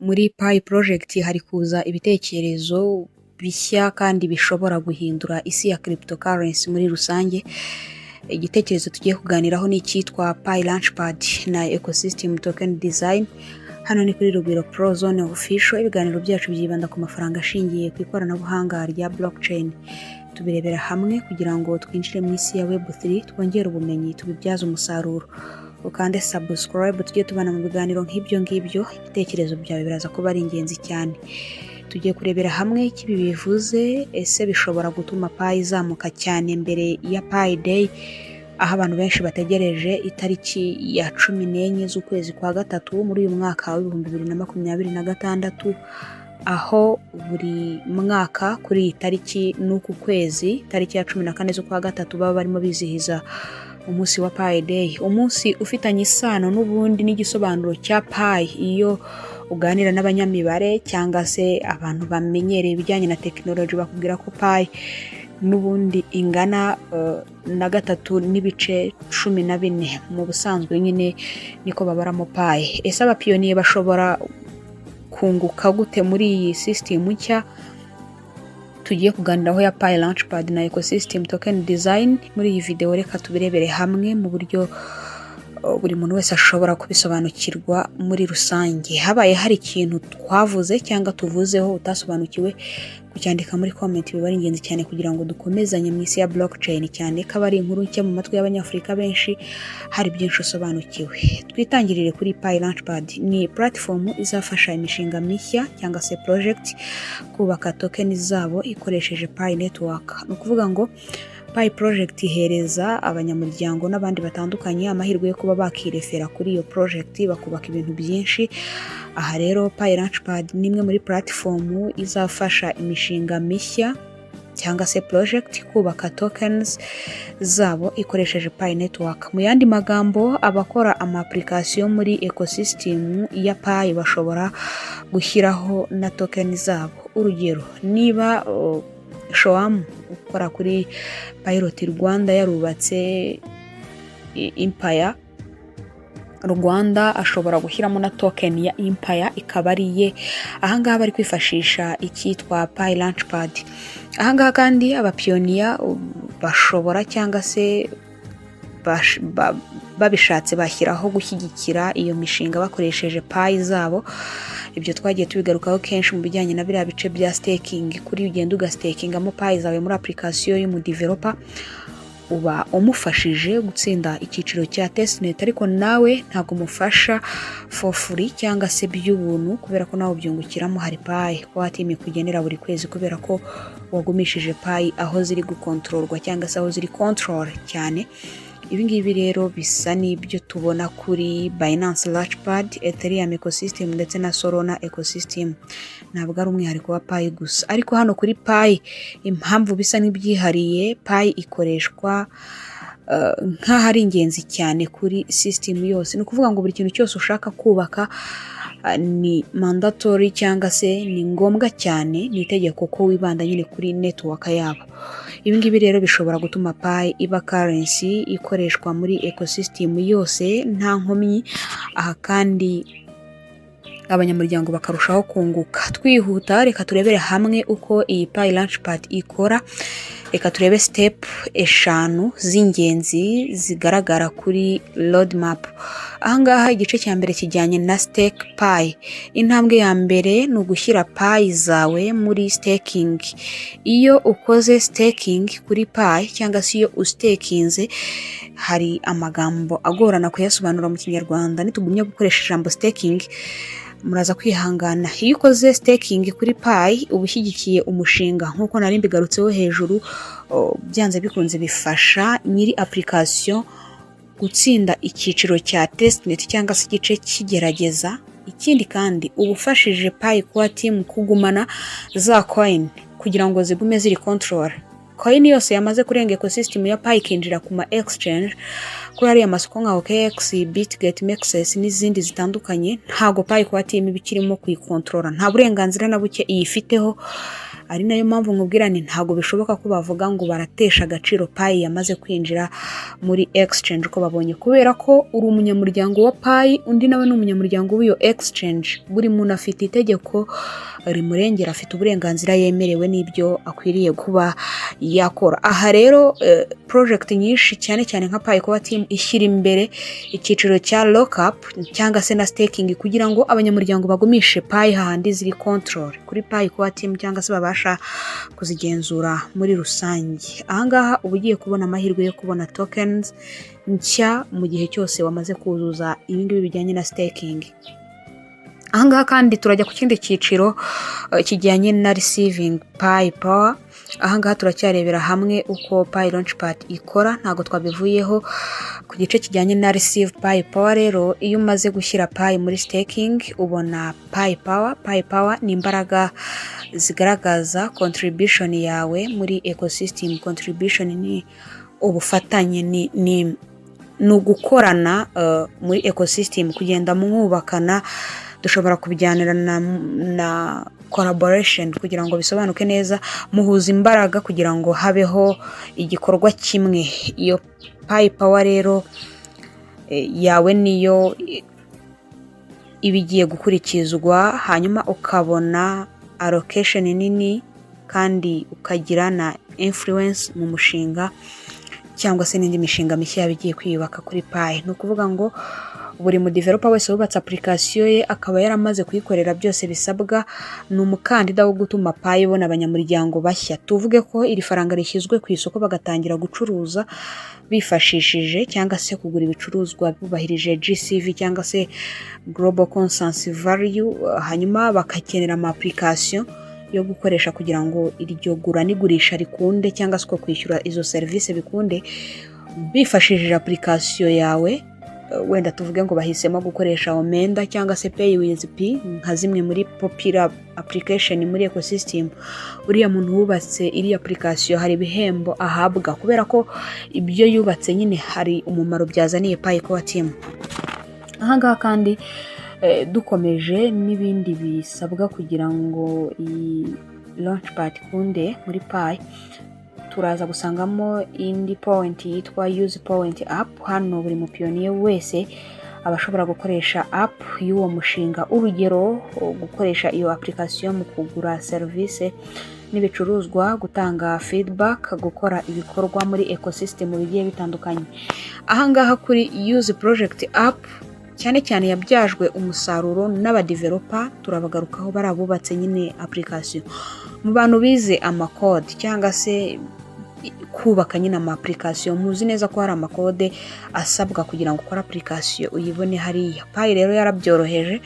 muri Pi project hari kuza ibitekerezo bishya kandi bishobora guhindura isi ya cryptocurrency muri rusange. Igitekerezo tugiye kuganiraho ni icyitwa Pi Launchpad na ecosystem token design. Hano ni kuri Rugwiro Pro Zone Official. Ibiganiro byacu byibanda ku mafaranga ashingiye ku ikoranabuhanga rya blockchain. Tubirebera hamwe kugira ngo twinjire mu isi ya Web3, twongere ubumenyi, tubibyaze umusaruro. Ukande subscribe tujye tubana mu biganiro nk'ibyo ngibyo. Ibitekerezo byawe biraza kuba ari ingenzi cyane. Tugiye kurebera hamwe ikibi bivuze, ese bishobora gutuma Pi izamuka cyane mbere ya Pi Day, aho abantu benshi bategereje itariki ya 14 z'ukwezi kwa gatatu muri uyu mwaka wa 2026, aho buri mwaka kuri iyi tariki n'uku kwezi, tariki ya 14 z'ukwa gatatu baba barimo bizihiza umunsi wa Pi Day, umunsi ufitanye isano n'ubundi n'igisobanuro cya Pi. Iyo uganira n'abanyamibare cyangwa se abantu bamenyereye ibijyanye na technology bakubwira ko Pi n'ubundi ingana na 3.14 mu busanzwe nyine niko babaramo Pi. Ese abapioneer bashobora kunguka gute muri iyi system nshya tugiye kuganiraho ya Pi Launchpad na ecosystem token design? Muri iyi video reka tubirebere hamwe mu buryo buri muntu wese ashobora kubisobanukirwa muri rusange. Habaye hari ikintu twavuze cyangwa tuvuzeho utasobanukiwe, kucyandika muri comment biba ari ingenzi cyane kugira ngo dukomezanye mu isi ya blockchain, cyane ko ari inkuru nshya mu matwi y'abanyafrika benshi, hari byinshi usobanukiwe. Twitangirire kuri Pi Launchpad. Ni platform izafasha imishinga mishya cyangwa se project kubaka token zabo ikoresheje Pi Network. Ni ukuvuga ngo Pi project ihereza abanyamuryango n'abandi batandukanye amahirwe yo kuba bakirefera kuri iyo project bakubaka ibintu byinshi. Aha rero Pi Launchpad ni imwe muri platform izafasha imishinga mishya cyangwa se project kubaka tokens zabo ikoresheje Pi Network. Mu yandi magambo, abakora ama application muri ecosystem ya Pi bashobora gushyiraho na token zabo. Urugero, niba Shoam ukora kuri Pilot Rwanda yarubatse Empire Rwanda, ashobora gushyiramo na token ya Empire ikaba ari ye. Ahangaha bari kwifashisha icyitwa Pi Launchpad. Ahangaha kandi abapioneer bashobora cyangwa se babishatse bashyiraho gushyigikira iyo mishinga bakoresheje Pi zabo. Ibyo twagiye tubigarukaho kenshi mu bijyanye na biriya bice bya staking. Kuri ugenda ugastakingamo Pi zawe muri application y'umu developer, uba umufashije gutsinda icyiciro cya testnet, ariko nawe ntago umufasha for free cyangwa se by'ubuntu, kubera ko nawe ubyungukiramo. Hari Pi ko watimi kugenera buri kwezi kubera ko wagumishije Pi aho ziri gukontrolwa cyangwa se aho ziri control cyane. Ibi ngibi rero bisa n'ibyo tubona kuri Binance Launchpad, Ethereum ecosystem ndetse na Solana ecosystem. Ntabwo ari umwihariko wa Pi gusa, ariko hano kuri Pi impamvu bisa n'ibyihariye, Pi ikoreshwa nk'aho ari ingenzi cyane kuri system yose. Ni ukuvuga ngo buri kintu cyose ushaka kubaka ni mandatory cyangwa se ni ngombwa cyane, ni itegeko ko wibanda nyine kuri network yabo. Ibi ngibi rero bishobora gutuma Pi iba currency ikoreshwa muri ecosystem yose nta nkomyi. Aha kandi abanyamuryango bakarushaho kunguka. Twihuta, reka turebere hamwe uko iyi Pi Launchpad ikora. Reka turebe step 5 z'ingenzi zigaragara kuri roadmap. Ahangaha igice cya mbere kijyanye na stake Pi. Intambwe ya mbere ni ugushyira Pi zawe muri staking. Iyo ukoze staking kuri Pi cyangwa se iyo ustakinze, hari amagambo agorana kuyasobanura mu Kinyarwanda, nitugumye gukoresha ijambo staking muraza kwihangana. Iyo ukoze staking kuri Pi ubushyigikiye umushinga, nkuko nari mbigarutseho hejuru, byanze bikunze bifasha nyiri application gutsinda icyiciro cya testnet cyangwa se igice kigerageza. Ikindi kandi ubufashije Pi kuba team kugumana za coin kugira ngo zigume ziri control. Coin yose yamaze kurenga ecosystem ya Pi kinjira ku ma exchange, kuri ariya masoko nka OKX, Bitget, Mexes n'izindi zitandukanye, ntago Pi kuba team bikirimo kuyikontrola. Nta burenganzira na buke iyifiteho, ari nayo mpamvu nkubwira ni ntago bishoboka ko bavuga ngo baratesha agaciro Pi yamaze kwinjira muri exchange uko babonye, kubera ko uri umunyamuryango wa Pi, undi nawe ni umunyamuryango w'iyo exchange. Buri muntu afite itegeko rimurengera, afite uburenganzira yemerewe n'ibyo akwiriye kuba yakora. Aha rero project nyinshi cyane cyane nka Pi Core team ishyira imbere icyiciro cya lockup cyangwa se na staking kugira ngo abanyamuryango bagumishe Pi hahandi ziri control kuri Pi Core team cyangwa se babasha kuzigenzura muri rusange. Ahangaha uba ugiye kubona amahirwe yo kubona tokens nshya mu gihe cyose wamaze kuzuza ibingibi bijyanye na staking. Ahangaha kandi turajya ku kindi cyiciro kijyanye na receiving PiPower. Ahangaha turacyarebera hamwe uko Pi Launchpad ikora, ntago twabivuyeho. Ku gice kijyanye na Receive PiPower rero, iyo umaze gushyira Pi muri staking ubona PiPower. PiPower ni imbaraga zigaragaza contribution yawe muri ecosystem. Contribution ni ubufatanye, ni ugukorana muri ecosystem, kugenda mwubakana. Dushobora kubijyanira na collaboration kugira ngo bisobanuke neza, muhuza imbaraga kugira ngo habeho igikorwa kimwe. Iyo PiPower rero yawe niyo ibigiye gukurikizwa, hanyuma ukabona allocation nini kandi ukagira na influence mu mushinga cyangwa se n'indi mishinga mishya yabigiye kwiyubaka kuri Pi. Ni ukuvuga ngo buri mu developer wese wubatse application ye akaba yaramaze kuyikorera byose bisabwa, ni umukandida wo gutuma Pi ibona abanyamuryango bashya. Tuvuge ko iri faranga rishyizwe ku isoko bagatangira gucuruza bifashishije cyangwa se kugura ibicuruzwa bubahirije GCV cyangwa se Global Consensus Value, hanyuma bakakenera ama application yo gukoresha kugira ngo iryo gura n'igurisha rikunde cyangwa se ko kwishyura izo service bikunde bifashishije application yawe. Wenda tuvuge ngo bahisemo gukoresha Omenda cyangwa se Pay with P nka zimwe muri popular application muri ecosystem. Uriya muntu wubatse iri application hari ibihembo ahabwa, kubera ko ibyo yubatse nyine hari umumaro byazaniye Pi Core team. Ahangaha kandi dukomeje n'ibindi bisabwa kugira ngo iyi Launchpad kunde muri Pi, turaza gusangamo indi point yitwa use point app. Hano buri mu pioneer wese abashobora gukoresha app y'uwo mushinga, urugero gukoresha iyo application mu kugura service n'ibicuruzwa, gutanga feedback, gukora ibikorwa muri ecosystem bigiye bitandukanye. Ahangaha kuri use project app cyane cyane yabyajwe umusaruro n'abadeveloper, turabagarukaho barabubatse nyine application. Mu bantu bize amakode cyangwa se kubaka nyine ama application, muzi neza ko hari amakode asabwa kugira ngo ukore application uyibone hariya. Pi rero yarabyoroheje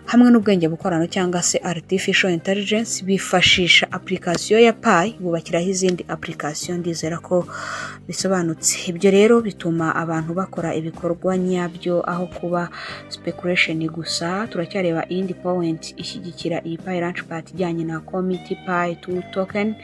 hamwe n'ubwenge bukorano cyangwa se artificial intelligence, bifashisha application ya Pi bubakiraho izindi application. Ndizera ko bisobanutse. Ibyo rero bituma abantu bakora ibikorwa nyabyo aho kuba speculation gusa. Turacyareba indi point ishyigikira iyi Pi Launchpad ijyanye na committee Pi 2 token.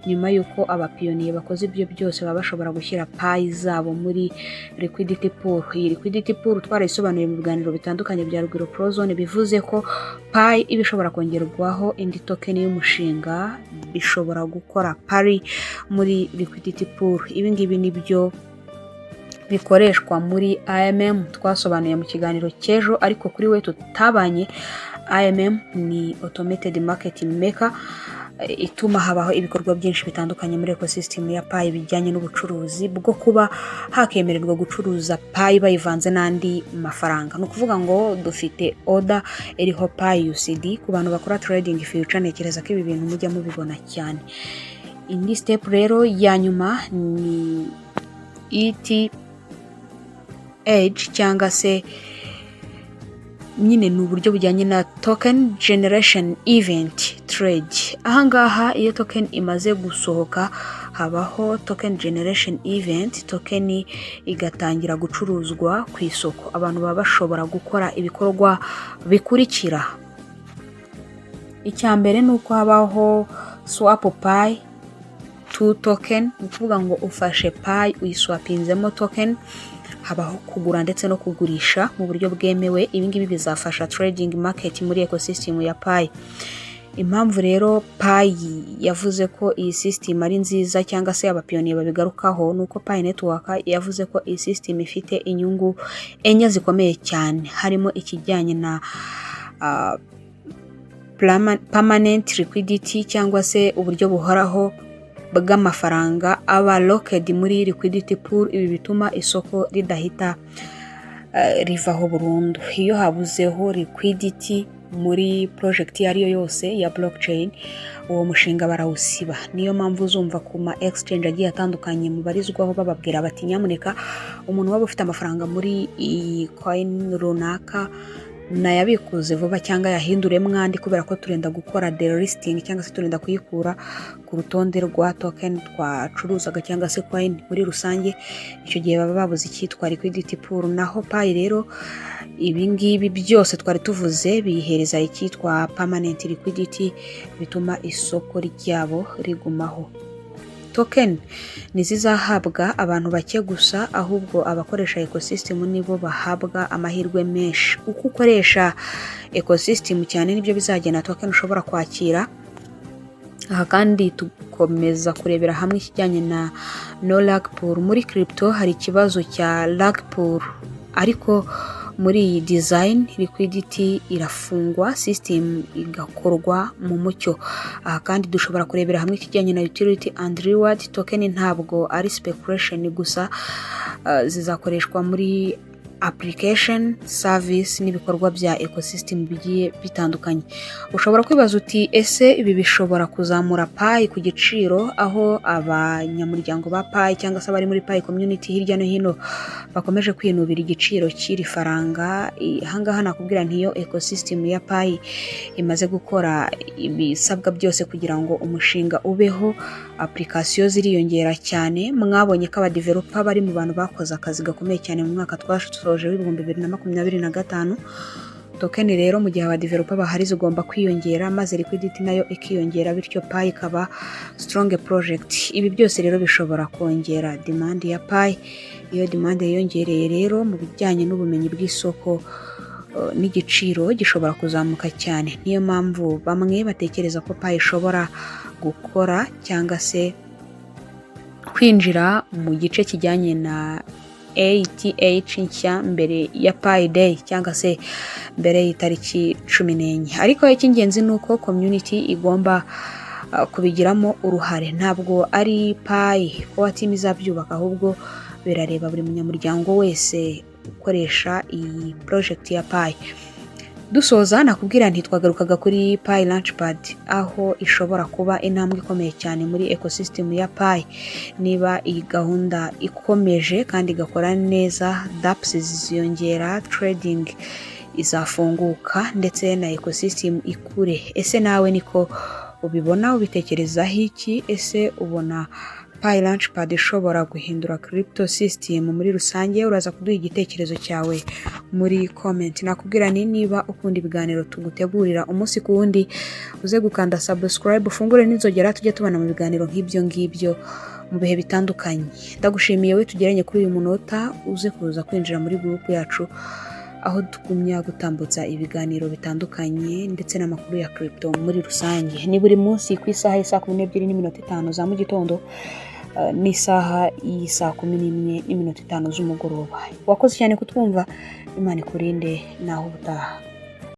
Nyuma yuko abapioneer bakoze ibyo byose baba bashobora gushyira Pi zabo muri liquidity pool. Iyi liquidity pool twarayisobanuye mu biganiro bitandukanye bya Rugwiro Pro Zone, bivuze ko Pi ibishobora kongerwaho indi token y'umushinga, bishobora gukora pari muri liquidity pool. Ibi ngibi nibyo bikoreshwa muri AMM twasobanuye mu kiganiro cy'ejo, ariko kuri we tutabanye. AMM ni automated market maker, ituma habaho ibikorwa byinshi bitandukanye muri ecosystem ya Pi bijyanye n'ubucuruzi bwo kuba hakemererwa gucuruza Pi bayivanze n'andi mafaranga. No kuvuga ngo dufite order iriho Pi USD. Ku bantu bakora trading future nekereza ko ibi bintu mujya mubibona cyane. Indi step rero ya nyuma ni ETH cyangwa se nyine ni uburyo bujyanye na token generation event trade. Ahangaha iyo token imaze gusohoka habaho token generation event, token igatangira gucuruzwa ku isoko. Abantu baba bashobora gukora ibikorwa bikurikira. Icyambere nuko habaho swap Pi 2 token, ukuvuga ngo ufashe Pi uyiswapinzemo token. Habaho kugura ndetse no kugurisha mu buryo bwemewe. Ibi ngibi bizafasha trading market muri ecosystem ya Pi. Impamvu rero Pi yavuze ko iyi system ari nziza cyangwa se abapioneer babigarukaho nuko Pi Network yavuze ko iyi system ifite inyungu enye zikomeye cyane, harimo ikijyanye na permanent liquidity cyangwa se uburyo buhoraho bw'amafaranga aba locked muri liquidity pool. Ibi bituma isoko ridahita rivaho burundu. Iyo habuzeho liquidity muri project ariyo yose ya blockchain, uwo mushinga barawusiba. Niyo mpamvu uzumva ku ma exchange agiye atandukanye mubarizwaho bababwira bati nyamuneka umuntu waba ufite amafaranga muri iyi coin runaka nayabikuze vuba cyangwa yahindure mwandi, kubera ko turenda gukora delisting cyangwa se turenda kuyikura ku rutonde rwa token twacuruzaga cyangwa se coin muri rusange. Icyo gihe baba babuze icyitwa liquidity pool. Naho Pi rero ibi ngibi byose twari tuvuze bihereza icyitwa permanent liquidity, bituma isoko ryabo rigumaho. Token nizizahabwa abantu bake gusa, ahubwo abakoresha ecosystem nibo bahabwa amahirwe menshi. Uko ukoresha ecosystem cyane nibyo bizagena token ushobora kwakira. Aha kandi tukomeza kurebera hamwe ikijyanye na no lag pool. Muri crypto hari ikibazo cya lag pool, ariko muri iyi design liquidity irafungwa, system igakorwa mu mucyo. Aha kandi dushobora kurebera hamwe ikijyanye na utility and reward. Token ntabwo ari speculation gusa, zizakoreshwa muri application, service n'ibikorwa bya ecosystem bigiye bitandukanye. Ushobora kwibaza uti ese ibi bishobora kuzamura Pi ku giciro, aho abanyamuryango ba Pi cyangwa se abari muri Pi community hirya no hino bakomeje kwinubira igiciro cy'iri faranga. Ahangaha nakubwira ntiyo ecosystem ya Pi imaze gukora ibisabwa byose kugira ngo umushinga ubeho, application ziriyongera cyane. Mwabonye ko aba developer bari mu bantu bakoze akazi gakomeye cyane mu mwaka twashoje w'ibihumbi 2025. Token rero mu gihe aba developer bahari zigomba kwiyongera, maze liquidity nayo ikiyongera, bityo Pi ikaba strong project. Ibi byose rero bishobora kongera demand ya Pi. Iyo demand yiyongereye rero mu bijyanye n'ubumenyi bw'isoko, n'igiciro gishobora kuzamuka cyane. Niyo mpamvu bamwe batekereza ko Pi ishobora gukora cyangwa se kwinjira mu gice kijyanye na ATH nshya mbere ya Pi Day cyangwa se mbere y'itariki 14. Ariko icy'ingenzi nuko community igomba kubigiramo uruhare. Ntabwo ari Pi ko team izabyubaka, ahubwo birareba buri munyamuryango wese ukoresha iyi project ya Pi. Dusoza nakubwira nti twagarukaga kuri Pi Launchpad, aho ishobora kuba intambwe ikomeye cyane muri ecosystem ya Pi. Niba iyi gahunda ikomeje kandi igakora neza, dApps ziziyongera, trading izafunguka ndetse na ecosystem ikure. Ese nawe niko ubibona? Ubitekerezaho iki? Ese ubona Pi Launchpad ishobora guhindura crypto system muri rusange? Uraza kuduha igitekerezo cyawe muri comment. Nakubwira niba ukunda ibiganiro tugutegurira umunsi ku wundi, uze gukanda subscribe, ufungure n'inzogera tujye tubana mu biganiro nk'ibyo ngibyo mu bihe bitandukanye. Ndagushimiye we tugeranye kuri uyu munota, uze kuza kwinjira muri group yacu aho tugumya gutambutsa ibiganiro bitandukanye ndetse n'amakuru ya crypto muri rusange. Ni buri munsi ku isaha ya 12:05 za mu gitondo n'isaha y'isa 11:05 z'umugoroba. Wakoze cyane kutwumva. Imana ikurinde naho ubutaha.